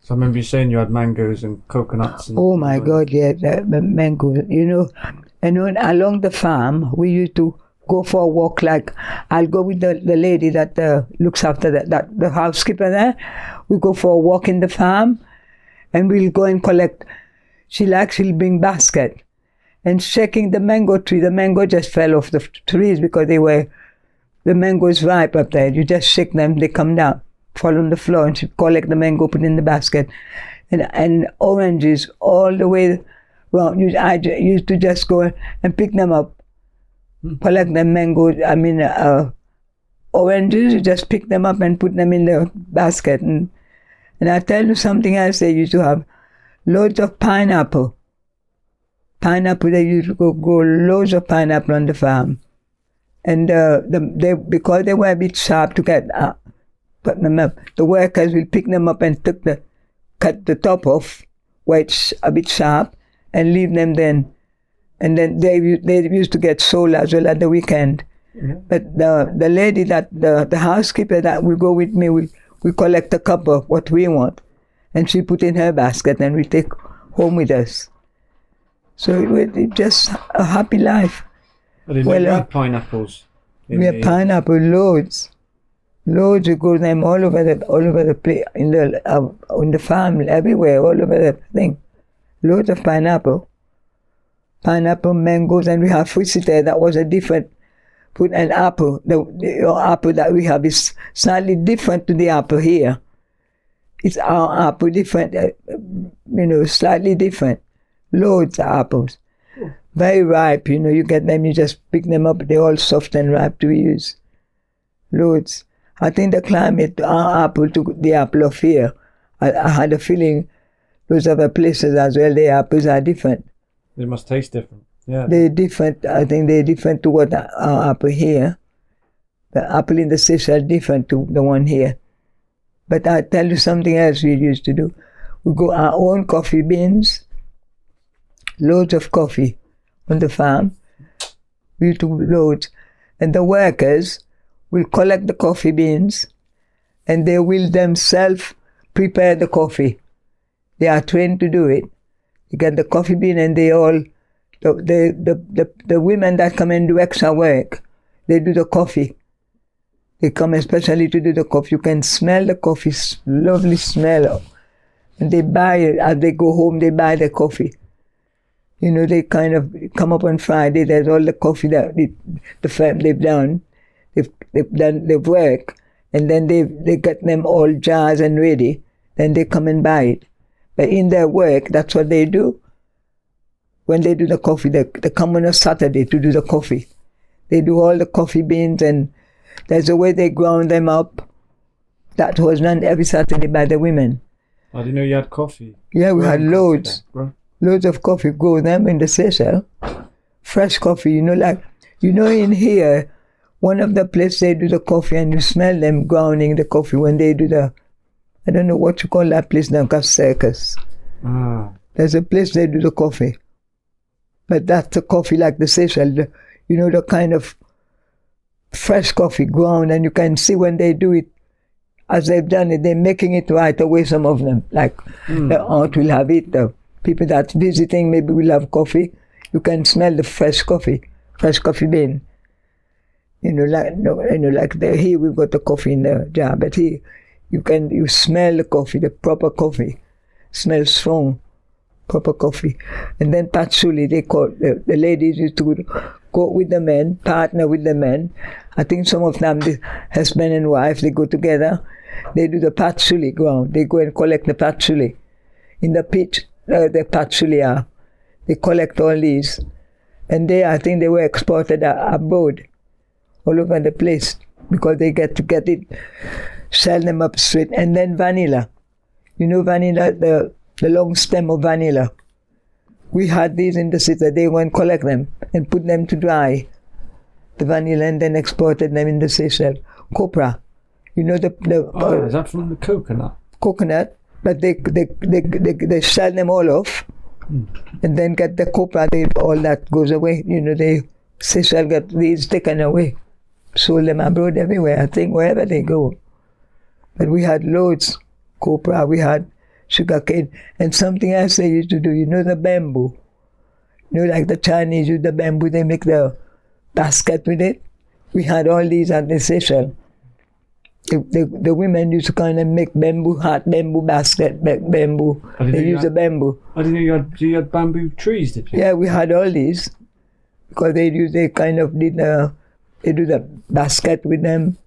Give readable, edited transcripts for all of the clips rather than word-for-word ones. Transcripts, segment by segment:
So I remember you saying you had mangoes and coconuts. And Oh my God, yeah, the mango. And when along the farm, we used to go for a walk. Like I'll go with the lady that looks after the housekeeper there. We go for a walk in the farm, and we'll go and collect. She'll bring basket, and shaking the mango tree. The mango just fell off the trees because the mangoes ripe up there. You just shake them, they come down, fall on the floor, and she collect the mango, put it in the basket, and oranges all the way around. I used to just go and pick them up, collect the mangoes. Oranges. You just pick them up and put them in the basket. And I tell you something else. They used to have loads of pineapple. They used to grow loads of pineapple on the farm. And because they were a bit sharp to get put them up, the workers will pick them up and cut the top off where it's a bit sharp and leave them then. And then they used to get sold as well at the weekend. Mm-hmm. But the lady the housekeeper that will go with me, we collect a cup of what we want, and she put in her basket and we take home with us. So it was just a happy life. Well, you had pineapples. We have pineapple loads. We grow them all over the place, in the farm, everywhere, all over the thing. Loads of pineapple, mangoes, and we have fruit there. That was a different. Put an apple. The apple that we have is slightly different to the apple here. It's our apple different, slightly different. Loads of apples. Very ripe, you get them, you just pick them up, they're all soft and ripe to use. Loads. I think the climate, our apple to the apple of here, I had a feeling those other places as well, the apples are different. They must taste different. Yeah. They're different. I think they're different to what our apple here. The apple in the Seychelles is different to the one here. But I tell you something else we used to do. We go our own coffee beans, loads of coffee on the farm. We used to loads. And the workers will collect the coffee beans and they will themselves prepare the coffee. They are trained to do it. You get the coffee bean and they all, the women that come and do extra work, they do the coffee. They come especially to do the coffee. You can smell the coffee, lovely smell. And they buy it, as they go home, they buy the coffee. They kind of come up on Friday, there's all the coffee that the firm they've done. They've done their work, and then they get them all jars and ready. Then they come and buy it. But in their work, that's what they do. When they do the coffee, they come on a Saturday to do the coffee. They do all the coffee beans, and there's a way they ground them up. That was done every Saturday by the women. I didn't know you had coffee. Yeah, we had loads. Loads of coffee, grow them in the Seychelles. Fresh coffee, in here, one of the places they do the coffee and you smell them grounding the coffee when they do I don't know what you call that place now, circus. There's a place they do the coffee. But that's the coffee like the Seychelles, the kind of fresh coffee ground, and you can see when they do it, as they've done it, they're making it right away, some of them. Like the aunt will have it, the people that's visiting maybe will have coffee. You can smell the fresh coffee bean. Like here we've got the coffee in the jar, but here you smell the coffee, the proper coffee. Smells strong, proper coffee. And then patchouli, they call the ladies used to go with the men, partner with the men. I think some of them, the husband and wife, they go together. They do the patchouli ground. They go and collect the patchouli. In the pit, the patchouli are. They collect all these. And I think they were exported abroad, all over the place, because they get it, sell them up straight. And then vanilla. Vanilla, the long stem of vanilla. We had these in the city. They went and collect them and put them to dry, the vanilla, and then exported them in the Seychelles. Copra. Is that from the coconut? Coconut, but they sell them all off, and then get the copra. All that goes away. Seychelles get these taken away, sold them abroad everywhere. I think wherever they go. But we had loads, copra. We had sugar cane. And something else they used to do, you know the bamboo? You know, like the Chinese use the bamboo, they make the basket with it. We had all these at the Seychelles. The women used to kind of make bamboo hat, bamboo basket, bamboo. They use the bamboo. I didn't know you had bamboo trees, did you? Yeah, we had all these. Because they kind of did they do the basket with them.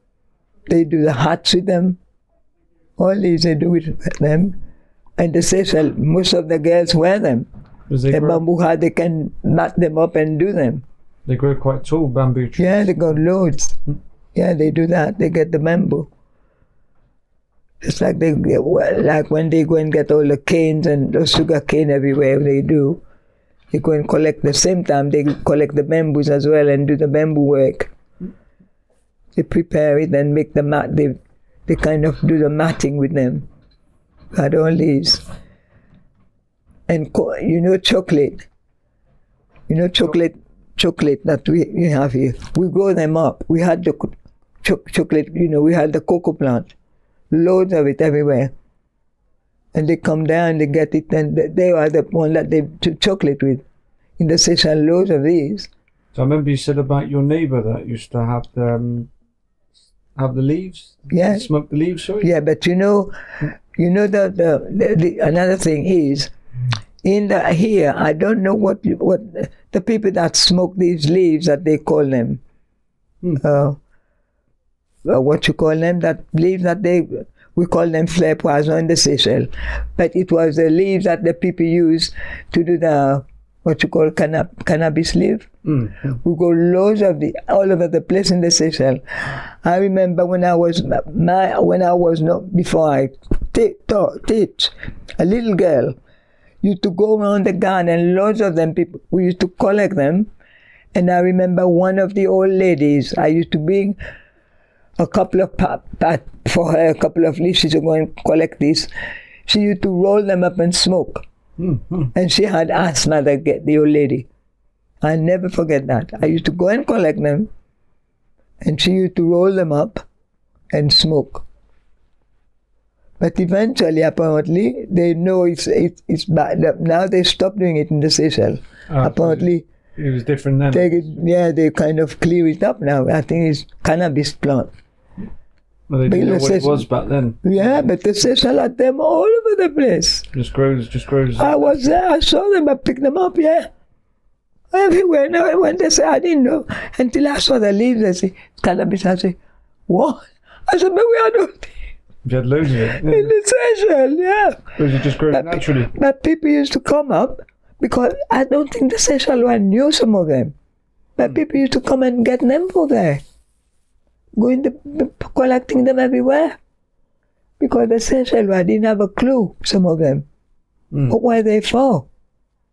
They do the hats with them. All these they do with them. And the Seychelles, most of the girls wear them. The bamboo hat, they can knot them up and do them. They grow quite tall, bamboo trees. Yeah, they got loads. Yeah, they do that. They get the bamboo. It's like like when they go and get all the canes and the sugar cane everywhere they do. They go and collect the same time they collect the bamboos as well and do the bamboo work. They prepare it and make the mat. They kind of do the matting with them. Had all these. And you know chocolate. You know chocolate that we have here. We grow them up. We had the chocolate, you know, we had the cocoa plant. Loads of it everywhere. And they come down, they get it, and they are the one that they do chocolate with. In the Seychelles, loads of these. So I remember you said about your neighbour that used to have the leaves. Yeah. Smoke the leaves, sorry. Yeah, but you know the another thing is, here I don't know what the people that smoke these leaves that they call them. What you call them? That leaves that we call them fleur poison in the Seychelles, but it was the leaves that the people use to do the what you call cannabis leaf. We got loads of all over the place in the Seychelles. I remember when I was before I teach, a little girl used to go around the garden, loads of them people. We used to collect them, and I remember one of the old ladies. I used to bring a couple of for her, a couple of leaves. She used to go and collect these. She used to roll them up and smoke. And she had asthma, the old lady. I'll never forget that. I used to go and collect them, and she used to roll them up and smoke. But eventually, apparently, they know it's bad. Now they stopped doing it in the Seychelles. Apparently, it was different then. They kind of clear it up now. I think it's cannabis plant. Well, they didn't know what it was back then. Yeah, but the Seychelles had them all over the place. Just grows. I was there, I saw them, I picked them up, yeah. Everywhere. Now, when they say, I didn't know. Until I saw the leaves, they say, cannabis. I say, what? I said, but we had all you had loads of it. in the Seychelles, yeah. Because it just grows naturally. But people used to come up, because I don't think the Seychelles one knew some of them. But people used to come and get them for there. Collecting them everywhere. Because the Seychelles didn't have a clue, some of them. What were they for?